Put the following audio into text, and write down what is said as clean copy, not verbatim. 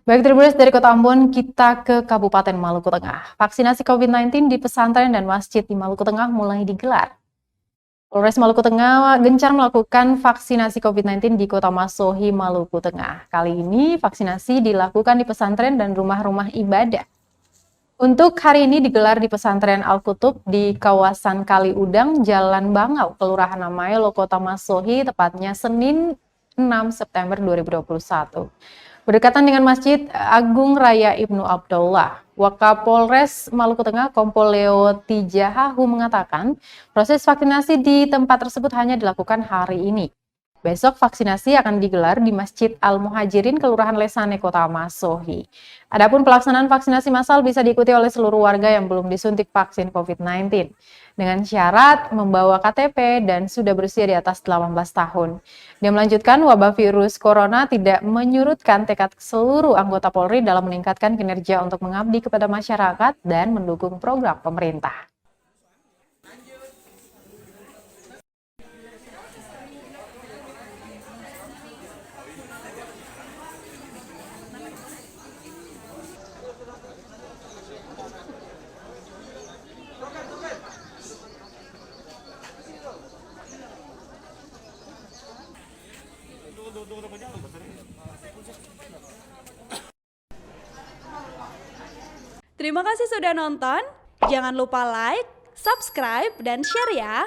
Baik, Tribuners, dari Kota Ambon kita ke Kabupaten Maluku Tengah. Vaksinasi COVID-19 di pesantren dan masjid di Maluku Tengah mulai digelar. Polres Maluku Tengah gencar melakukan vaksinasi COVID-19 di Kota Masohi, Maluku Tengah. Kali ini vaksinasi dilakukan di pesantren dan rumah-rumah ibadah. Untuk hari ini digelar di pesantren Al-Kutub di kawasan Kali Udang, Jalan Bangau, Kelurahan Amailo, Kota Masohi, tepatnya Senin 6 September 2021. Berdekatan dengan Masjid Agung Raya Ibnu Abdullah, Wakapolres Maluku Tengah Kompol Leo Tijahahu mengatakan proses vaksinasi di tempat tersebut hanya dilakukan hari ini. Besok vaksinasi akan digelar di Masjid Al-Muhajirin, Kelurahan Lesane, Kota Masohi. Adapun pelaksanaan vaksinasi massal bisa diikuti oleh seluruh warga yang belum disuntik vaksin COVID-19 dengan syarat membawa KTP dan sudah berusia di atas 18 tahun. Dia melanjutkan, wabah virus corona tidak menyurutkan tekad seluruh anggota Polri dalam meningkatkan kinerja untuk mengabdi kepada masyarakat dan mendukung program pemerintah. Terima kasih sudah nonton. Jangan lupa like, subscribe, dan share ya.